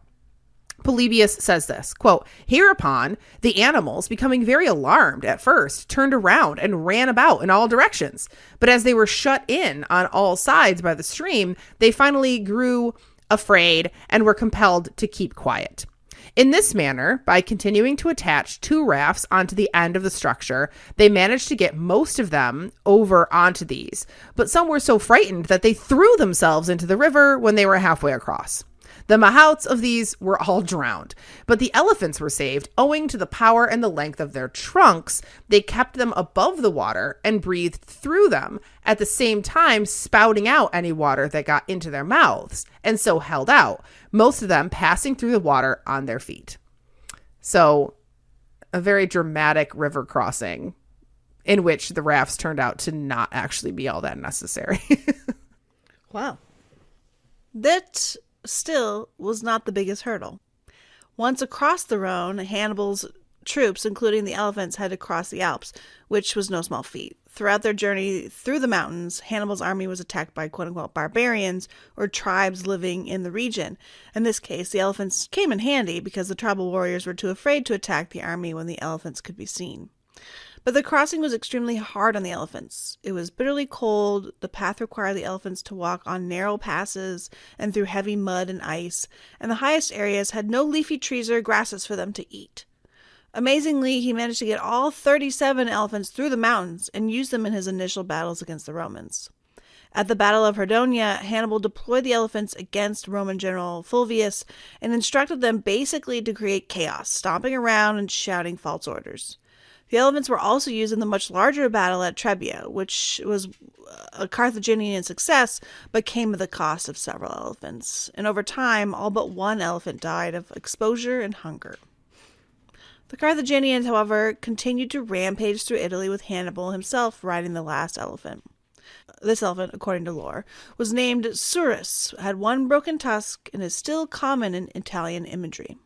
Polybius says this, quote, "Hereupon, the animals, becoming very alarmed at first, turned around and ran about in all directions. But as they were shut in on all sides by the stream, they finally grew afraid and were compelled to keep quiet. In this manner, by continuing to attach 2 rafts onto the end of the structure, they managed to get most of them over onto these. But some were so frightened that they threw themselves into the river when they were halfway across. The mahouts of these were all drowned, but the elephants were saved owing to the power and the length of their trunks. They kept them above the water and breathed through them, at the same time spouting out any water that got into their mouths, and so held out, most of them passing through the water on their feet." So, a very dramatic river crossing in which the rafts turned out to not actually be all that necessary. Wow. That still was not the biggest hurdle. Once across the Rhone, Hannibal's troops, including the elephants, had to cross the Alps, which was no small feat. Throughout their journey through the mountains, Hannibal's army was attacked by quote-unquote barbarians, or tribes living in the region. In this case, the elephants came in handy because the tribal warriors were too afraid to attack the army when the elephants could be seen. But the crossing was extremely hard on the elephants. It was bitterly cold. The path required the elephants to walk on narrow passes and through heavy mud and ice, and the highest areas had no leafy trees or grasses for them to eat. Amazingly, he managed to get all 37 elephants through the mountains and used them in his initial battles against the Romans. At the Battle of Hardonia, Hannibal deployed the elephants against Roman general Fulvius and instructed them basically to create chaos, stomping around and shouting false orders. The elephants were also used in the much larger battle at Trebia, which was a Carthaginian success, but came at the cost of several elephants. And over time, all but 1 elephant died of exposure and hunger. The Carthaginians, however, continued to rampage through Italy with Hannibal himself riding the last elephant. This elephant, according to lore, was named Surus, had 1 broken tusk, and is still common in Italian imagery.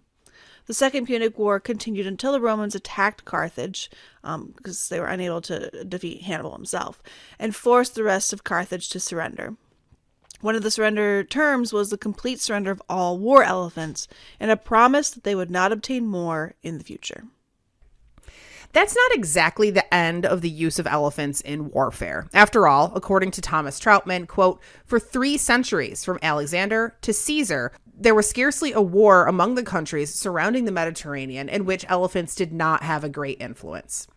The Second Punic War continued until the Romans attacked Carthage, because they were unable to defeat Hannibal himself, and forced the rest of Carthage to surrender. One of the surrender terms was the complete surrender of all war elephants, and a promise that they would not obtain more in the future. That's not exactly the end of the use of elephants in warfare. After all, according to Thomas Troutman, quote, "For 3 centuries, from Alexander to Caesar, there was scarcely a war among the countries surrounding the Mediterranean in which elephants did not have a great influence.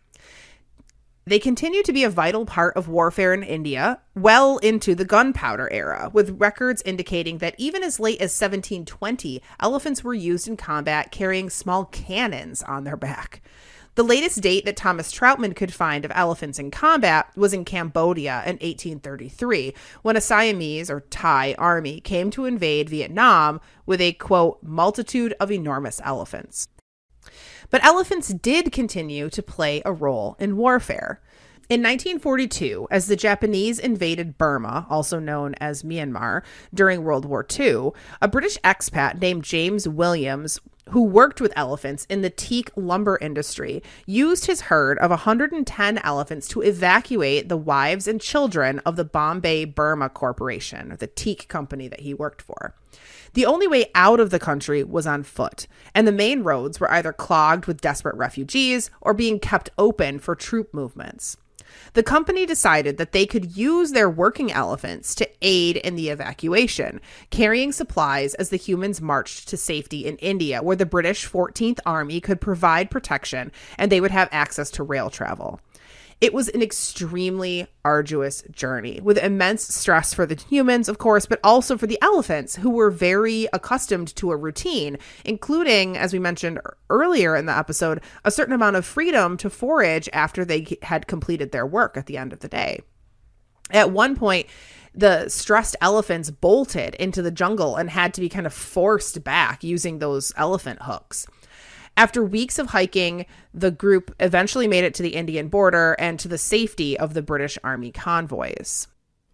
They continue to be a vital part of warfare in India well into the gunpowder era, with records indicating that even as late as 1720, elephants were used in combat carrying small cannons on their back. The latest date that Thomas Troutman could find of elephants in combat was in Cambodia in 1833, when a Siamese or Thai army came to invade Vietnam with a, quote, multitude of enormous elephants. But elephants did continue to play a role in warfare. In 1942, as the Japanese invaded Burma, also known as Myanmar, during World War II, a British expat named James Williams, who worked with elephants in the teak lumber industry, used his herd of 110 elephants to evacuate the wives and children of the Bombay Burma Corporation, the teak company that he worked for. The only way out of the country was on foot, and the main roads were either clogged with desperate refugees or being kept open for troop movements. The company decided that they could use their working elephants to aid in the evacuation, carrying supplies as the humans marched to safety in India, where the British 14th Army could provide protection and they would have access to rail travel. It was an extremely arduous journey with immense stress for the humans, of course, but also for the elephants, who were very accustomed to a routine, including, as we mentioned earlier in the episode, a certain amount of freedom to forage after they had completed their work at the end of the day. At one point, the stressed elephants bolted into the jungle and had to be kind of forced back using those elephant hooks. After weeks of hiking, the group eventually made it to the Indian border and to the safety of the British Army convoys.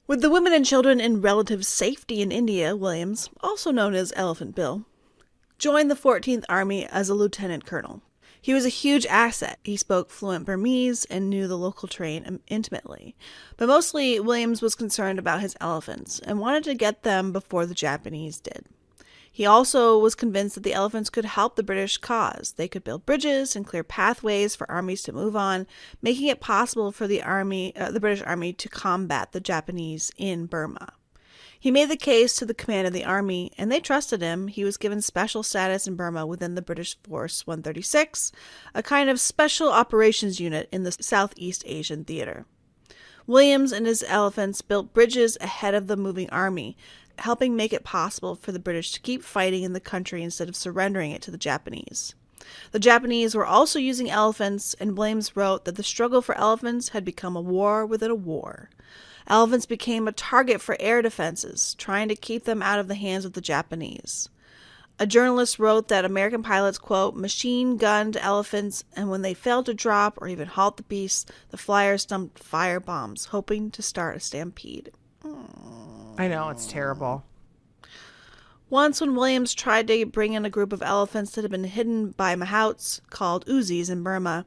With the women and children in relative safety in India, Williams, also known as Elephant Bill, joined the 14th Army as a lieutenant colonel. He was a huge asset. He spoke fluent Burmese and knew the local terrain intimately. But mostly, Williams was concerned about his elephants and wanted to get them before the Japanese did. He also was convinced that the elephants could help the British cause. They could build bridges and clear pathways for armies to move on, making it possible for the British Army to combat the Japanese in Burma. He made the case to the command of the army, and they trusted him. He was given special status in Burma within the British Force 136, a kind of special operations unit in the Southeast Asian theater. Williams and his elephants built bridges ahead of the moving army, helping make it possible for the British to keep fighting in the country instead of surrendering it to the Japanese. The Japanese were also using elephants, and Williams wrote that the struggle for elephants had become a war within a war. Elephants became a target for air defenses, trying to keep them out of the hands of the Japanese. A journalist wrote that American pilots, quote, machine-gunned elephants, and when they failed to drop or even halt the beasts, the flyers dumped fire bombs, hoping to start a stampede. I know, it's terrible. Once, when Williams tried to bring in a group of elephants that had been hidden by mahouts called Uzis in Burma,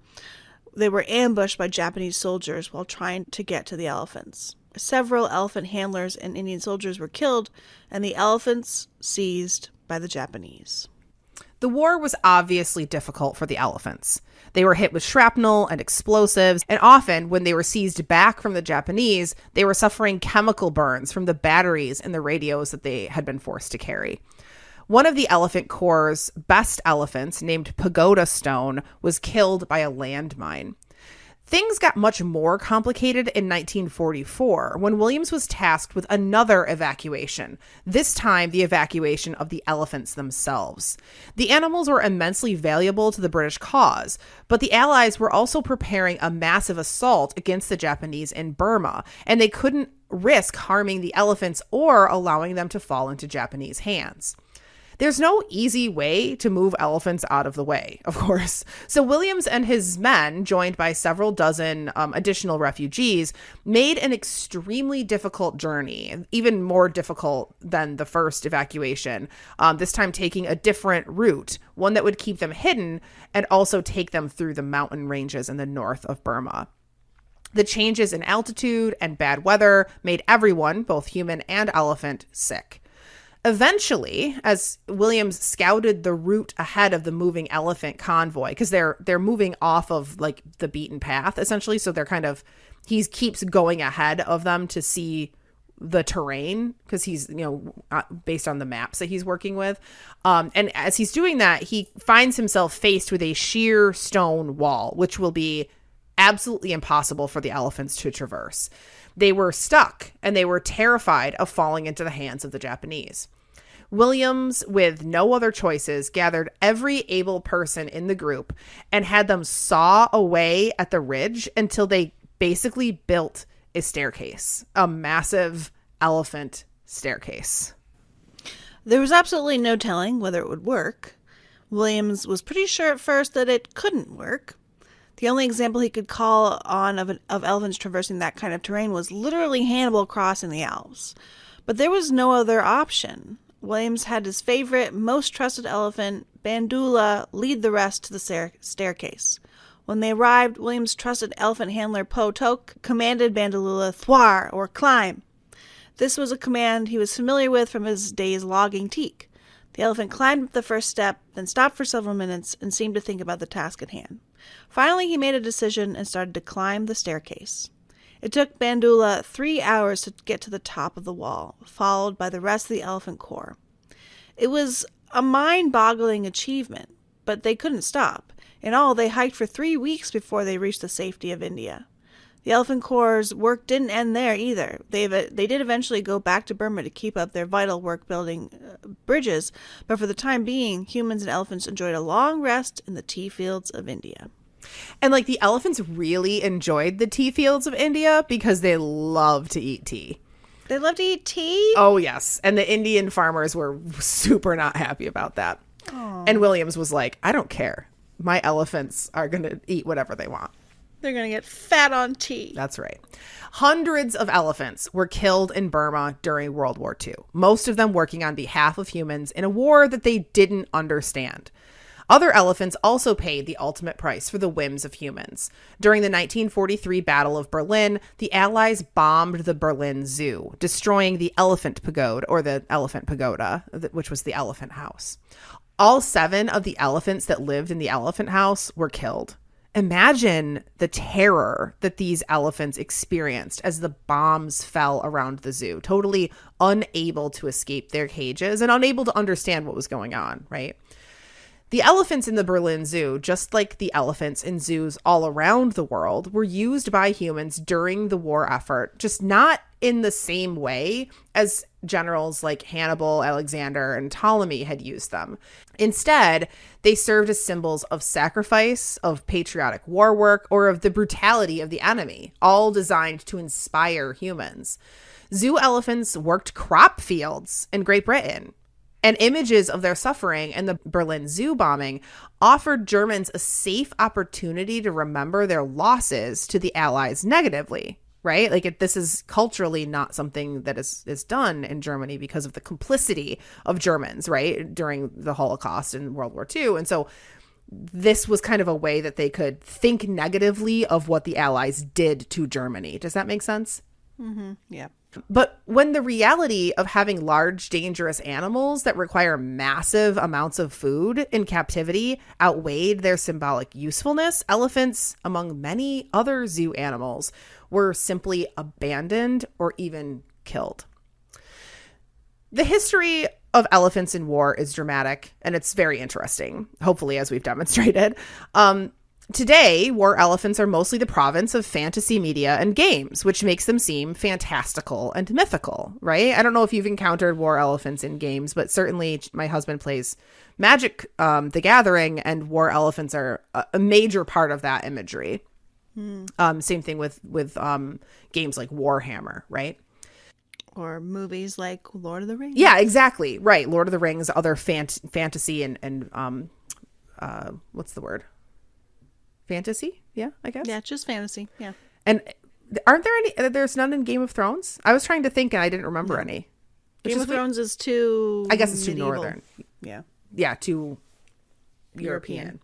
they were ambushed by Japanese soldiers while trying to get to the elephants. Several elephant handlers and Indian soldiers were killed, and the elephants seized by the Japanese. The war was obviously difficult for the elephants. They were hit with shrapnel and explosives, and often, when they were seized back from the Japanese, they were suffering chemical burns from the batteries and the radios that they had been forced to carry. One of the Elephant Corps' best elephants, named Pagoda Stone, was killed by a landmine. Things got much more complicated in 1944 when Williams was tasked with another evacuation, this time the evacuation of the elephants themselves. The animals were immensely valuable to the British cause, but the Allies were also preparing a massive assault against the Japanese in Burma, and they couldn't risk harming the elephants or allowing them to fall into Japanese hands. There's no easy way to move elephants out of the way, of course. So Williams and his men, joined by several dozen additional refugees, made an extremely difficult journey, even more difficult than the first evacuation, this time taking a different route, one that would keep them hidden and also take them through the mountain ranges in the north of Burma. The changes in altitude and bad weather made everyone, both human and elephant, sick. Eventually, as Williams scouted the route ahead of the moving elephant convoy, because they're moving off of like the beaten path, essentially. So he keeps going ahead of them to see the terrain because he's, based on the maps that he's working with. And as he's doing that, he finds himself faced with a sheer stone wall, which will be absolutely impossible for the elephants to traverse. They were stuck and they were terrified of falling into the hands of the Japanese. Williams, with no other choices, gathered every able person in the group and had them saw away at the ridge until they basically built a staircase, a massive elephant staircase. There was absolutely no telling whether it would work. Williams was pretty sure at first that it couldn't work. The only example he could call on of elephants traversing that kind of terrain was literally Hannibal crossing the Alps. But there was no other option. Williams had his favorite, most trusted elephant, Bandula, lead the rest to the staircase. When they arrived, Williams' trusted elephant handler Po Tok commanded Bandula thwar, or climb. This was a command he was familiar with from his days logging teak. The elephant climbed up the first step, then stopped for several minutes and seemed to think about the task at hand. Finally, he made a decision and started to climb the staircase. It took Bandula 3 hours to get to the top of the wall, followed by the rest of the Elephant Corps. It was a mind-boggling achievement, but they couldn't stop. In all, they hiked for 3 weeks before they reached the safety of India. The Elephant Corps' work didn't end there either. They did eventually go back to Burma to keep up their vital work building bridges, but for the time being, humans and elephants enjoyed a long rest in the tea fields of India. And the elephants really enjoyed the tea fields of India because they love to eat tea. They love to eat tea? Oh, yes. And the Indian farmers were super not happy about that. Aww. And Williams was like, I don't care. My elephants are going to eat whatever they want. They're going to get fat on tea. That's right. Hundreds of elephants were killed in Burma during World War II, most of them working on behalf of humans in a war that they didn't understand. Other elephants also paid the ultimate price for the whims of humans. During the 1943 Battle of Berlin, the Allies bombed the Berlin Zoo, destroying the Elephant Pagoda, or the Elephant Pagoda, which was the elephant house. All 7 of the elephants that lived in the elephant house were killed. Imagine the terror that these elephants experienced as the bombs fell around the zoo, totally unable to escape their cages and unable to understand what was going on, right? The elephants in the Berlin Zoo, just like the elephants in zoos all around the world, were used by humans during the war effort, just not in the same way as generals like Hannibal, Alexander, and Ptolemy had used them. Instead, they served as symbols of sacrifice, of patriotic war work, or of the brutality of the enemy, all designed to inspire humans. Zoo elephants worked crop fields in Great Britain. And images of their suffering and the Berlin Zoo bombing offered Germans a safe opportunity to remember their losses to the Allies negatively, right? Like this is culturally not something that is done in Germany because of the complicity of Germans, right, during the Holocaust and World War II. And so this was kind of a way that they could think negatively of what the Allies did to Germany. Does that make sense? Mm-hmm. Yeah. But when the reality of having large, dangerous animals that require massive amounts of food in captivity outweighed their symbolic usefulness, elephants, among many other zoo animals, were simply abandoned or even killed. The history of elephants in war is dramatic, and it's very interesting, hopefully, as we've demonstrated. Today, war elephants are mostly the province of fantasy media and games, which makes them seem fantastical and mythical, right? I don't know if you've encountered war elephants in games, but certainly my husband plays Magic, the Gathering, and war elephants are a major part of that imagery. Same thing with games like Warhammer, right? Or movies like Lord of the Rings. Yeah, exactly. Right. Lord of the Rings, other fantasy and what's the word? Fantasy? Yeah, I guess. Yeah, just fantasy. Yeah. And aren't there any? There's none in Game of Thrones? I was trying to think and I didn't remember any. Game of Thrones is too I guess it's medieval. too northern. Yeah. Yeah, too European.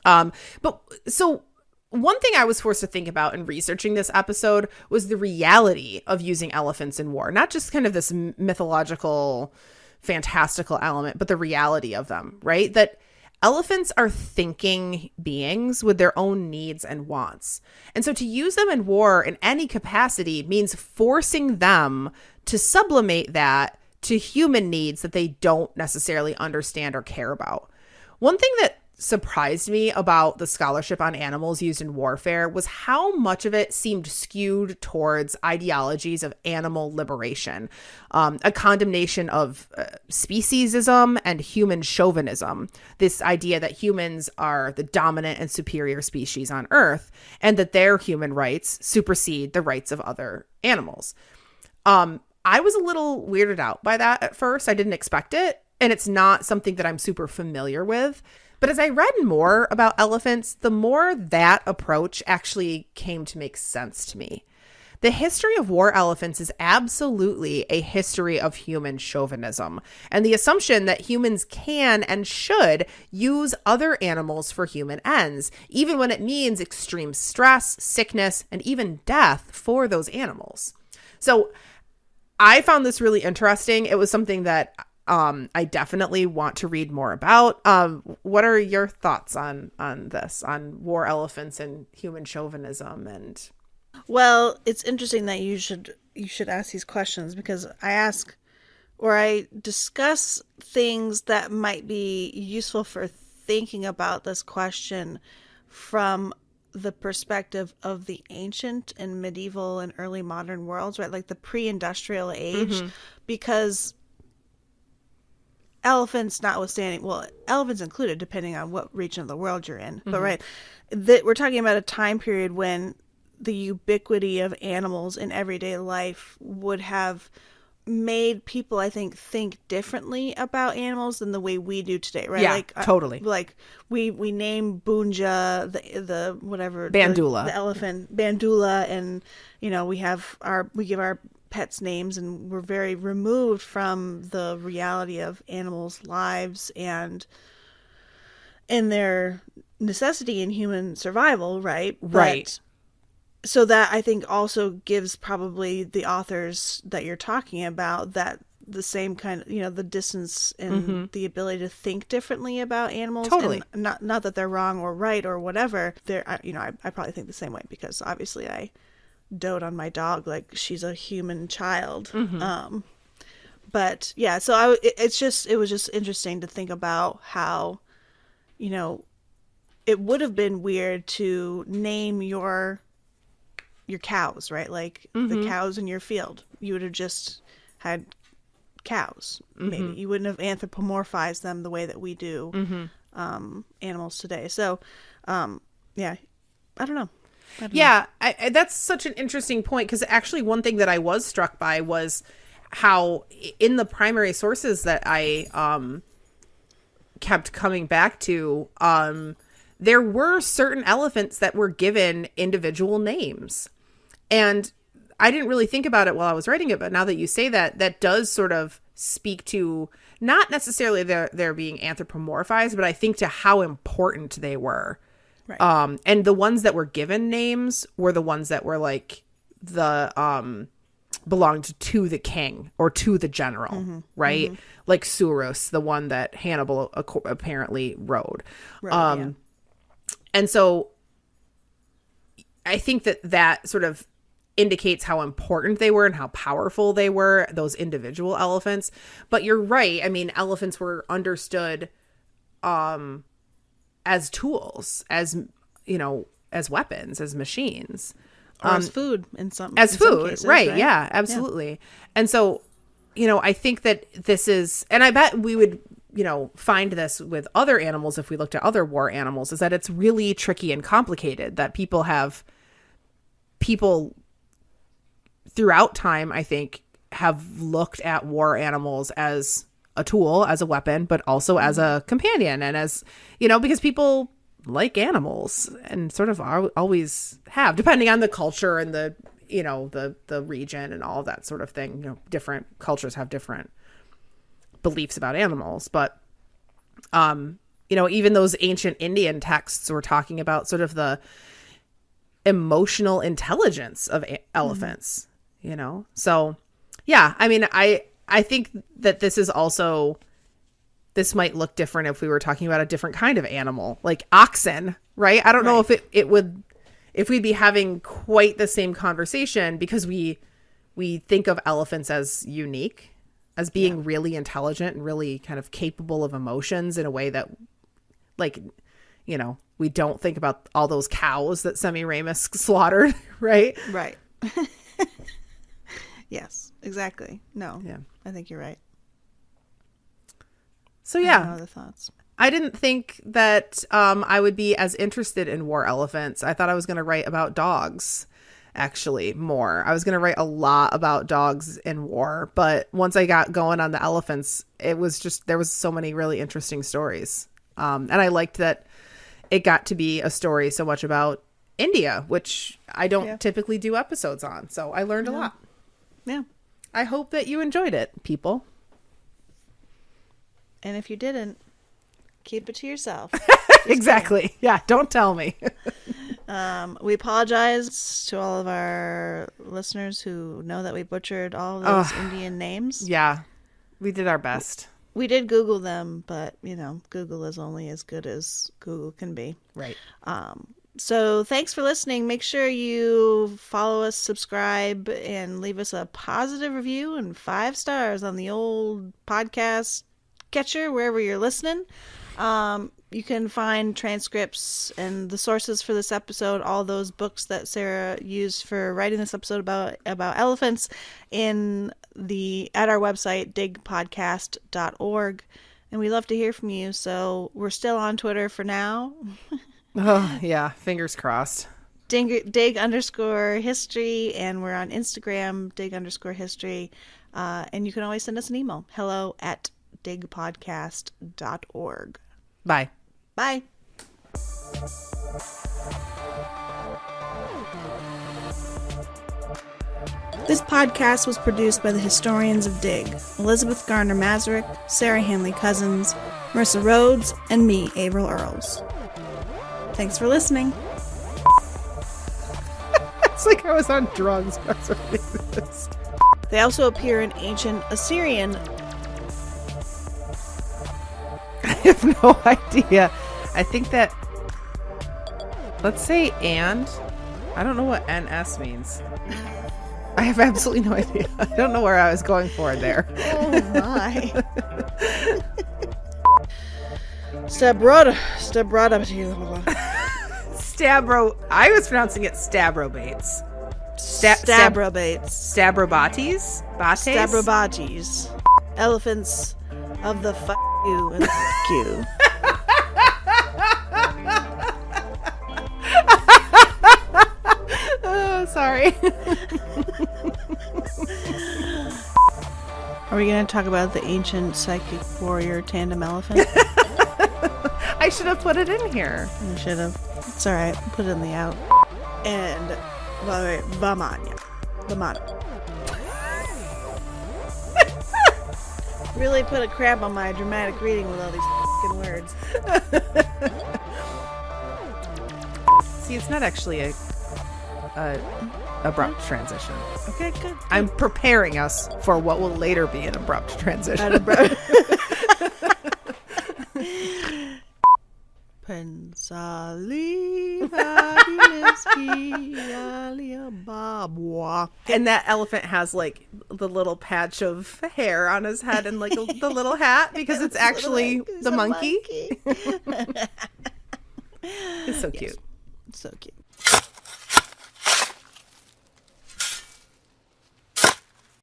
But so one thing I was forced to think about in researching this episode was the reality of using elephants in war. Not just kind of this mythological, fantastical element, but the reality of them, right? That elephants are thinking beings with their own needs and wants. And so to use them in war in any capacity means forcing them to sublimate that to human needs that they don't necessarily understand or care about. One thing that surprised me about the scholarship on animals used in warfare was how much of it seemed skewed towards ideologies of animal liberation, a condemnation of speciesism and human chauvinism, this idea that humans are the dominant and superior species on Earth and that their human rights supersede the rights of other animals. I was a little weirded out by that at first. I didn't expect it, and it's not something that I'm super familiar with. But as I read more about elephants, the more that approach actually came to make sense to me. The history of war elephants is absolutely a history of human chauvinism and the assumption that humans can and should use other animals for human ends, even when it means extreme stress, sickness, and even death for those animals. So I found this really interesting. It was something that I definitely want to read more about. What are your thoughts on this, on war elephants and human chauvinism? And well, it's interesting that you should ask these questions, because I ask or I discuss things that might be useful for thinking about this question from the perspective of the ancient and medieval and early modern worlds, right? Like the pre-industrial age, because elephants notwithstanding, well, elephants included, depending on what region of the world you're in, but right, we're talking about a time period when the ubiquity of animals in everyday life would have made people, I think differently about animals than the way we do today, right? Yeah, like totally. Like we name Bunja the whatever Bandula. the elephant Bandula, and we give our pets names, and we're very removed from the reality of animals' lives and their necessity in human survival, right? Right. So that, I think, also gives probably the authors that you're talking about that the same kind of, the distance and the ability to think differently about animals. Totally. And not that they're wrong or right or whatever. I probably think the same way, because obviously I dote on my dog like she's a human child. But yeah, so it was just interesting to think about how, it would have been weird to name your cows, right? Like the cows in your field. You would have just had cows. Maybe you wouldn't have anthropomorphized them the way that we do animals today. So, yeah, I don't know. Yeah, that's such an interesting point, because actually one thing that I was struck by was how in the primary sources that I kept coming back to, there were certain elephants that were given individual names. And I didn't really think about it while I was writing it, but now that you say that, that does sort of speak to not necessarily their being anthropomorphized, but I think to how important they were. Right. And the ones that were given names were the ones that were like belonged to the king or to the general, right? Like Surus, the one that Hannibal apparently rode. Yeah. And so I think that sort of indicates how important they were and how powerful they were, those individual elephants. But you're right. I mean, elephants were understood as tools, as weapons, as machines. Or as food in some cases, right? Yeah, absolutely. Yeah. And so, I think that this is, and I bet we would, find this with other animals if we looked at other war animals, is that it's really tricky and complicated, that people throughout time, I think, have looked at war animals as a tool, as a weapon, but also as a companion, and as, because people like animals and sort of always have, depending on the culture and the region and all of that sort of thing. Different cultures have different beliefs about animals, but even those ancient Indian texts were talking about sort of the emotional intelligence of elephants. So yeah, I mean, I think that this might look different if we were talking about a different kind of animal, like oxen, right? I don't know if we'd be having quite the same conversation, because we think of elephants as unique, as being really intelligent and really kind of capable of emotions in a way that, like, we don't think about all those cows that Semiramis slaughtered, right? Right. Yes, exactly. No. Yeah. I think you're right. So yeah, I have no other thoughts. I didn't think that I would be as interested in war elephants. I thought I was going to write about dogs, actually, more. I was going to write a lot about dogs in war, but once I got going on the elephants, there was so many really interesting stories. And I liked that it got to be a story so much about India, which I don't typically do episodes on. So I learned a lot. Yeah. I hope that you enjoyed it, people. And if you didn't, keep it to yourself. Exactly. Kidding. Yeah, don't tell me. We apologize to all of our listeners who know that we butchered all of those Indian names. Yeah, we did our best. We did Google them, but, Google is only as good as Google can be. Right. So thanks for listening. Make sure you follow us, subscribe, and leave us a positive review and 5 stars on the old podcast catcher, wherever you're listening. You can find transcripts and the sources for this episode, all those books that Sarah used for writing this episode about elephants, at our website, digpodcast.org. And we love to hear from you. So we're still on Twitter for now. Oh, yeah. Fingers crossed. Dig_history, and we're on Instagram, dig_history. And you can always send us an email. hello@digpodcast.org. Bye. Bye. This podcast was produced by the historians of Dig, Elizabeth Garner Mazurek, Sarah Hanley Cousins, Marissa Rhodes, and me, Averill Earls. Thanks for listening. It's like I was on drugs. That's what it is. They also appear in ancient Assyrian. I have no idea. I think that, let's say and. I don't know what NS means. I have absolutely no idea. I don't know where I was going for there. Oh my. Stabroda. Stabro. I was pronouncing it Stabrobates. Stabrobates. Stabrobates? Bates? Stabrobates. Elephants of the you and you. Oh, sorry. Are we going to talk about the ancient psychic warrior tandem elephant? I should have put it in here. You should have. It's alright. Put it in the out. And, Vamanya. Really put a crap on my dramatic reading with all these fucking words. See, it's not actually a abrupt transition. Okay, good. I'm preparing us for what will later be an abrupt transition. And that elephant has like the little patch of hair on his head and like the little hat because it's actually the monkey. It's so cute. Yes. So cute.